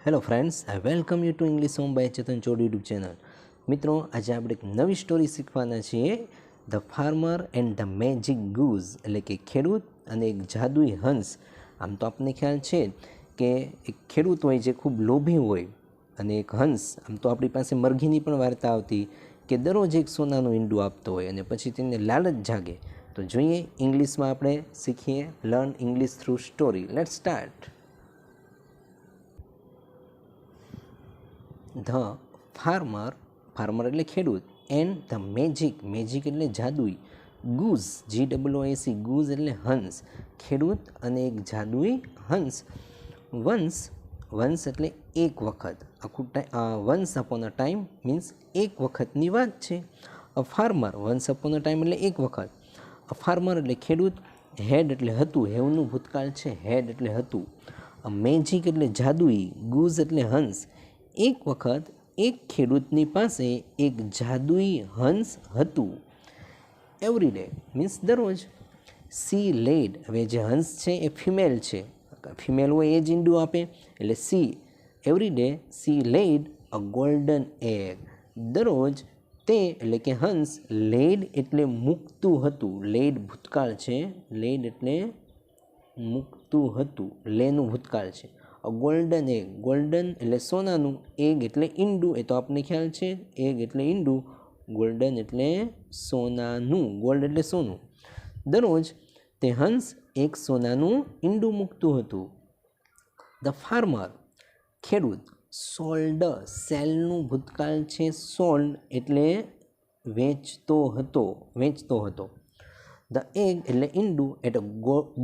Hello friends, I welcome you to English home by Chetan Chod YouTube channel. મિત્રો, આજે આપણે એક નવી સ્ટોરી શીખવાના છીએ, the farmer and the magic goose, એટલે કે ખેડૂત અને એક જાદુઈ હંસ. આમ તો આપણને ખ્યાલ છે કે એક ખેડૂત હોય જે ખૂબ લોભી હોય અને એક હંસ, આમ તો આપણી પાસે મરઘીની પણ વાર્તા આવતી કે દરરોજ એક સોનાનું ઈંડું આપતો હોય અને પછી તેને લાલચ જાગે. તો જોઈએ ઇંગ્લિશમાં આપણે શીખીએ, learn English through story. Let's start. The farmer, farmer એટલે ખેડૂત, એન્ડ ધ મેજિક, મેજિક એટલે જાદુઈ, ગૂઝ, GOOSE, ગૂઝ એટલે હંસ, ખેડૂત અને એક જાદુઈ હંસ. વન્સ, વન્સ એટલે એક વખત, આખું once upon a time means એક વખતની વાત છે. A farmer, once upon a time એટલે એક વખત. અ ફાર્મર એટલે ખેડૂત, હેડ એટલે હતું, હેવનું ભૂતકાળ છે, હેડ એટલે હતું. અ મેજિક એટલે જાદુઈ, ગૂઝ એટલે હંસ. એક વખત એક ખેડૂતની પાસે એક જાદુઈ હંસ હતું. એવરી ડે મીન્સ દરરોજ. સી લેડ, હવે જે હંસ છે એ ફિમેલ છે, ફિમેલ હોય એ જ ઈંડું આપે, એટલે C, every day C lead અ ગોલ્ડન એગ, દરરોજ તે એટલે કે હંસ, લેડ એટલે મૂકતું હતું, લેડ ભૂતકાળ છે, લેડ એટલે મૂકતું હતું, લેનું ભૂતકાળ છે. ગોલ્ડન એગ, ગોલ્ડન એટલે સોનાનું, એગ એટલે ઈંડું, એ તો આપણને ખ્યાલ છે, એગ એટલે ઈંડું, ગોલ્ડન એટલે સોનાનું, ગોલ્ડ એટલે સોનું. દરરોજ તે હંસ એક સોનાનું ઈંડું મૂકતું હતું. ધ ફાર્મર, ખેડૂત, સોલ્ડ, સેલનું ભૂતકાળ છે, સોલ્ડ એટલે વેચતો હતો, વેચતો હતો. ધ એગ એટલે ઈંડું, એટ અ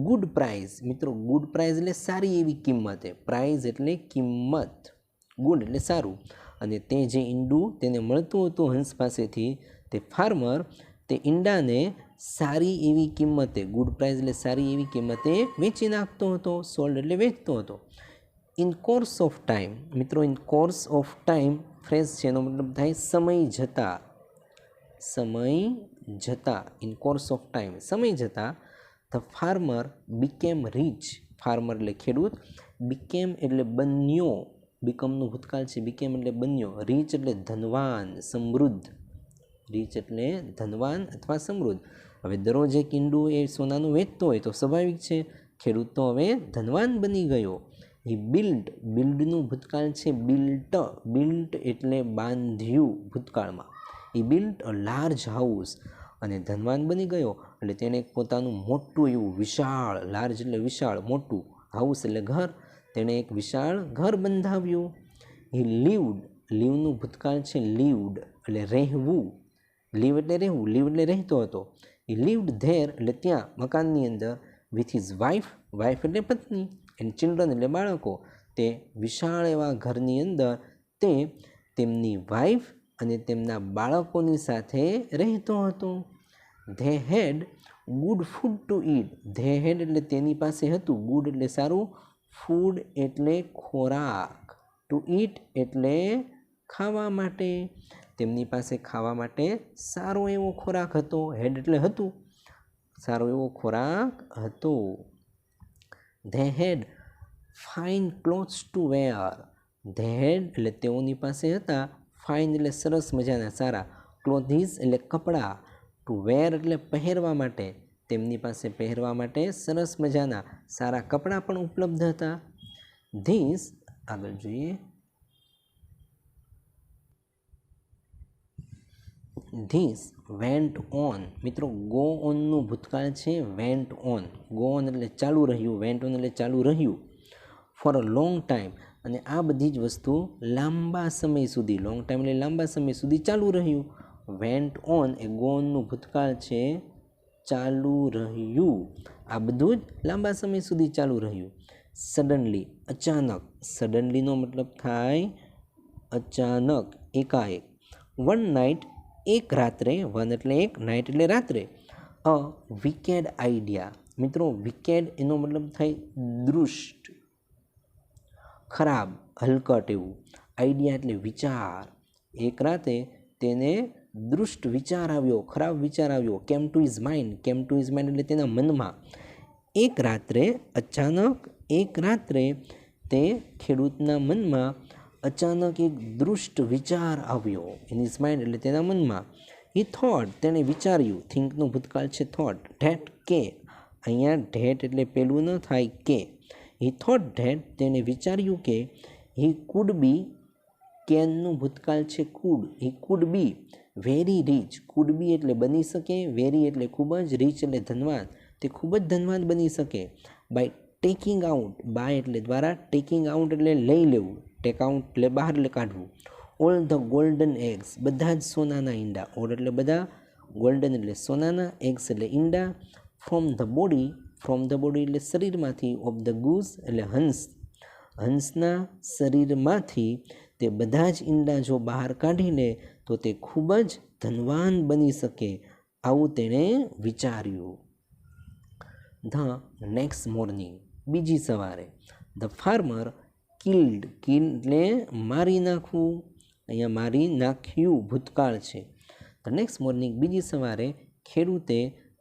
ગુડ પ્રાઇઝ, મિત્રો ગુડ પ્રાઇઝ એટલે સારી એવી કિંમતે, પ્રાઇઝ એટલે કિંમત, ગુડ એટલે સારું. અને તે જે ઈંડું તેને મળતું હતું હંસ પાસેથી, તે ફાર્મર તે ઈંડાને સારી એવી કિંમતે, ગુડ પ્રાઇઝ એટલે સારી એવી કિંમતે વેચી નાખતો હતો, સોલ્ડ એટલે વેચતો હતો. ઇન કોર્સ ઓફ ટાઈમ, મિત્રો in course of time phrase છે, એનો મતલબ થાય સમય જતાં, સમય જતાં, ઇન કોર્સ ઓફ ટાઈમ, સમય જતાં. The farmer became rich, farmer એટલે ખેડૂત, બીકેમ એટલે બન્યો, બીકમનું ભૂતકાળ છે, બીકેમ એટલે બન્યો, રીચ એટલે ધનવાન, સમૃદ્ધ, રીચ એટલે ધનવાન અથવા સમૃદ્ધ. હવે દરરોજ એક ઈંડું એ સોનાનું વેચતો હોય તો સ્વાભાવિક છે ખેડૂત તો હવે ધનવાન બની ગયો. એ બિલ્ડ, બિલ્ડનું ભૂતકાળ છે, બિલ્ટ, બિલ્ટ એટલે બાંધ્યું ભૂતકાળમાં. એ બિલ્ટ અ લાર્જ હાઉસ, અને ધનવાન બની ગયો એટલે તેને પોતાનું મોટું એવું વિશાળ, લાર્જ એટલે વિશાળ, મોટું, હાઉસ એટલે ઘર, તેણે એક વિશાળ ઘર બંધાવ્યું. હી લીવડ, લીવનું ભૂતકાળ છે, લીવડ એટલે રહેવું, લીવ એટલે રહેવું, લીવ એટલે રહેતો હતો. એ લીવડ ધેર એટલે ત્યાં, મકાનની અંદર, વિથ હિઝ વાઇફ, વાઇફ એટલે પત્ની, એન્ડ ચિલ્ડ્રન એટલે બાળકો. તે વિશાળ એવા ઘરની અંદર તે તેમની વાઇફ અને તેમના બાળકોની સાથે રહેતો હતો. They head good food to eat, they had એટલે તેની પાસે હતું, ગુડ એટલે સારું, ફૂડ એટલે ખોરાક, ટુ ઈટ એટલે ખાવા માટે, તેમની પાસે ખાવા માટે સારો એવો ખોરાક હતો. હેડ એટલે હતું, સારો એવો ખોરાક હતો. They had fine clothes to wear, they had એટલે તેઓની પાસે હતા, ફાઇન એટલે સરસ મજાના, સારા, ક્લોથીસ એટલે કપડાં, ટુ વેર એટલે પહેરવા માટે, તેમની પાસે પહેરવા માટે સરસ મજાના સારા કપડાં પણ ઉપલબ્ધ હતા. ધીસ, આગળ જોઈએ, ધીસ વેન્ટ ઓન, મિત્રો ગો ઓનનું ભૂતકાળ છે, વેન્ટ ઓન, ગો ઓન એટલે ચાલુ રહ્યું, વેન્ટ ઓન એટલે ચાલુ રહ્યું. ફોર અ લોંગ ટાઈમ, અને આ બધી જ વસ્તુ લાંબા સમય સુધી, લોંગ ટાઈમ એટલે લાંબા સમય સુધી ચાલુ રહ્યું. વેન્ટ ઓન એ ગો ઓનનું ભૂતકાળ છે, ચાલુ રહ્યું, આ બધું જ લાંબા સમય સુધી ચાલુ રહ્યું. સડનલી, અચાનક, સડનલીનો મતલબ થાય અચાનક, એકાએક. વન નાઇટ, એક રાત્રે, વન એટલે એક, નાઇટ એટલે રાત્રે. અ વિકેડ આઈડિયા, મિત્રો વિકેડ એનો મતલબ થાય દૃષ્ટ, ખરાબ, હલકટ એવું, આઈડિયા એટલે વિચાર. એક રાતે તેને દૃષ્ટ વિચાર આવ્યો, ખરાબ વિચાર આવ્યો, came to his mind, came to his mind એટલે તેના મનમાં. એક રાત્રે, અચાનક એક રાત્રે, તે ખેડૂતના મનમાં અચાનક એક દૃષ્ટ વિચાર આવ્યો. ઇન હિઝ માઇન્ડ એટલે તેના મનમાં. હી થોટ તેણે વિચાર્યું, થિંકનું ભૂતકાળ છે થોટ, ધેટ કે અહીંયા ધેટ એટલે પેલું ન થાય કે. હી થોટ ધેટ તેણે વિચાર્યું કે હી કુડ બી કેનનું ભૂતકાળ છે could. He could be very rich. Could be એટલે બની શકે, વેરી એટલે ખૂબ જ, રીચ એટલે ધનવાન. તે ખૂબ જ ધનવાન બની શકે. બાય ટેકિંગ આઉટ, બાય એટલે દ્વારા, ટેકિંગ આઉટ એટલે લઈ લેવું, ટેક આઉટ એટલે બહાર કાઢવું. ઓલ ધ ગોલ્ડન એગ્સ બધા જ સોનાના ઈંડા. ઓલ એટલે બધા, ગોલ્ડન એટલે સોનાના, એગ્સ એટલે ઈંડા. From the body, from the body એટલે શરીરમાંથી, ઓફ ધ ગૂસ એટલે હંસ, હંસના શરીરમાંથી તે બધા જ ઈંડા જો બહાર કાઢી લે તો તે ખૂબ જ ધનવાન બની શકે. આવું તેણે વિચાર્યું. ધ નેક્સ્ટ મોર્નિંગ બીજી સવારે ધ ફાર્મર કિલ્ડ, કિલ એટલે મારી નાખવું, અહીંયા મારી નાખ્યું ભૂતકાળ છે. ધ નેક્સ્ટ મોર્નિંગ બીજી સવારે ખેડૂતે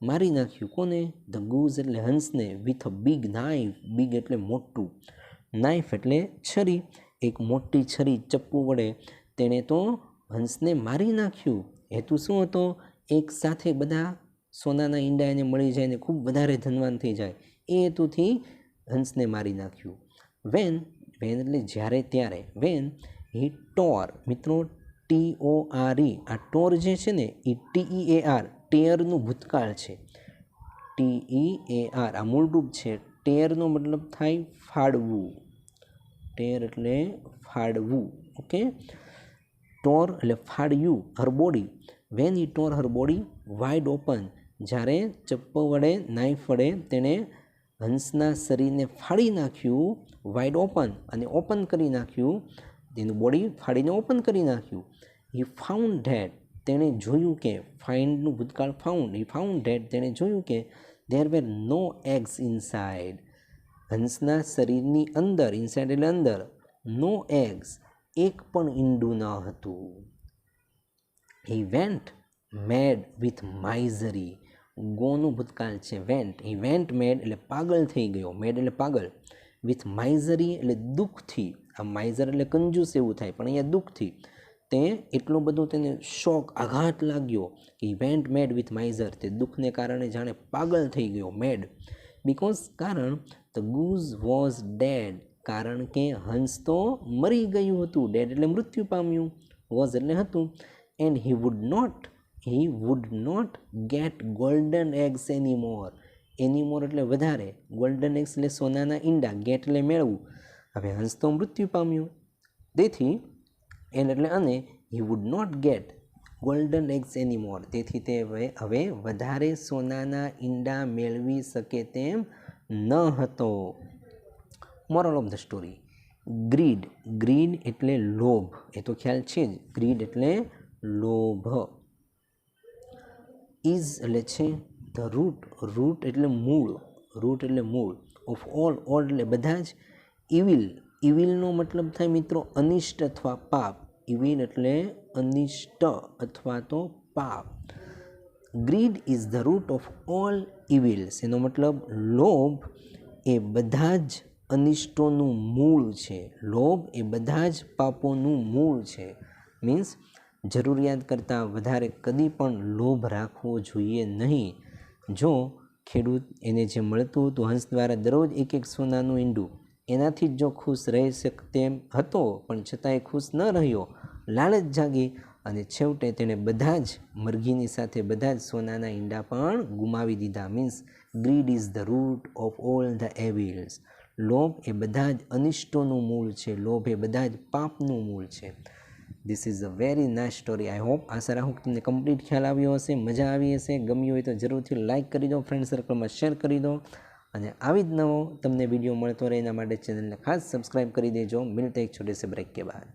મારી નાખ્યું કોને? ધ ગૂઝ એટલે હંસને. With a big knife, big એટલે મોટું, નાઇફ એટલે છરી, એક મોટી છરી ચપ્પુ વડે તેણે તો હંસને મારી નાખ્યું. હેતુ શું હતો? એક સાથે બધા સોનાના ઈંડા એને મળી જાય ને ખૂબ વધારે ધનવાન થઈ જાય, એ હેતુથી હંસને મારી નાખ્યું. વેન, વેન એટલે જ્યારે, ત્યારે. વેન હી ટોર, મિત્રો TORE, આ ટોર જે છે ને એ TEAR, ટેરનું ભૂતકાળ છે. TEAR આ મૂળરૂપ છે. ટેરનો મતલબ થાય ફાડવું, ટેર એટલે ફાડવું. ઓકે, ટોર એટલે ફાડ્યું. Her body, when he tore her body wide open, જ્યારે ચપ્પુ વડે, નાઇફ વડે તેણે હંસના શરીરને ફાડી નાખ્યું. વાઇડ ઓપન અને ઓપન કરી નાખ્યું, તેનું બોડી ફાડીને ઓપન કરી નાખ્યું. હી ફાઉન્ડ ધેટ તેણે જોયું કે, ફાઇન્ડનું ભૂતકાળ ફાઉન્ડ, હી ફાઉન્ડ ધેટ તેણે જોયું કે there were no eggs inside, હંસના શરીરની અંદર, ઇનસાઇડ એટલે અંદર, નો એગ્સ એક પણ ઈંડું ન હતું. હી વેન્ટ મેડ વિથ માઇઝરી, ગોનું ભૂતકાળ છે વેન્ટ. હી વેન્ટ મેડ એટલે પાગલ થઈ ગયો, મેડ એટલે પાગલ. વિથ માઇઝરી એટલે દુઃખથી, આ માઇઝર એટલે કંજૂસ એવું થાય, પણ અહીંયા દુઃખથી. તે એટલો બધો તેને શોક, આઘાત લાગ્યો કે વેન્ટ મેડ વિથ માઇઝર, તે દુઃખને કારણે જાણે પાગલ થઈ ગયો, મેડ. બિકોઝ કારણ, ધ ગૂઝ વોઝ ડેડ, કારણ કે હંસ તો મરી ગયું હતું. ડેડ એટલે મૃત્યુ પામ્યું, વોઝ એટલે હતું. And he would not get golden eggs anymore, anymore એટલે વધારે, ગોલ્ડન એગ્સ એટલે સોનાના ઈંડા, ગેટ એટલે મેળવું. હવે હંસ તો મૃત્યુ પામ્યું, તેથી એન્ડ એટલે અને, he would not get golden eggs anymore, તેથી તે હવે વધારે સોનાના ઈંડા મેળવી શકે તેમ ન હતો. Moral of the story, grid, grid એટલે લોભ, એ તો ખ્યાલ છે જ, ગ્રીડ એટલે લોભ. ઇઝ એટલે છે, ધ રૂટ, રૂટ એટલે મૂળ, રૂટ એટલે મૂળ. ઓફ ઓલ, ઓલ એટલે બધા જ. ઇવિલ, ઇવિલનો મતલબ થાય મિત્રો અનિષ્ટ અથવા પાપ, ઇવિલ એટલે અનિષ્ટ અથવા તો પાપ. Greed is the root of all evils, એનો મતલબ લોભ એ બધા જ અનિષ્ટોનું મૂળ છે, લોભ એ બધા જ પાપોનું મૂળ છે. મીન્સ જરૂરિયાત કરતાં વધારે કદી પણ લોભ રાખવો જોઈએ નહીં. જો ખેડૂત એને જે મળતું હતું હંસ દ્વારા દરરોજ એક એક સોનાનું ઈંડું, એનાથી જ જો ખુશ રહી શકતે હતો, પણ છતાં એ ખુશ ન રહ્યો, લાલચ જાગી અને છેવટે તેણે બધા જ મરઘીની સાથે બધા જ સોનાના ઈંડા પણ ગુમાવી દીધા. Means greed is the root of all the evils, લોભ એ બધા જ અનિષ્ટોનું મૂળ છે, લોભ એ બધા જ પાપનું મૂળ છે. This is a very nice story. I hope, આશા રાખું કે તમને કમ્પ્લીટ ખ્યાલ આવ્યો હશે, મજા આવી હશે. ગમ્યું હોય તો જરૂરથી લાઇક કરી દો, ફ્રેન્ડ સર્કલમાં શેર કરી દો, અને આવી જ નવો તમને વિડીયો મળતો રહે એના માટે ચેનલને ખાસ સબસ્ક્રાઈબ કરી દેજો. મિલતે એક છોટે સે બ્રેક કે બાદ.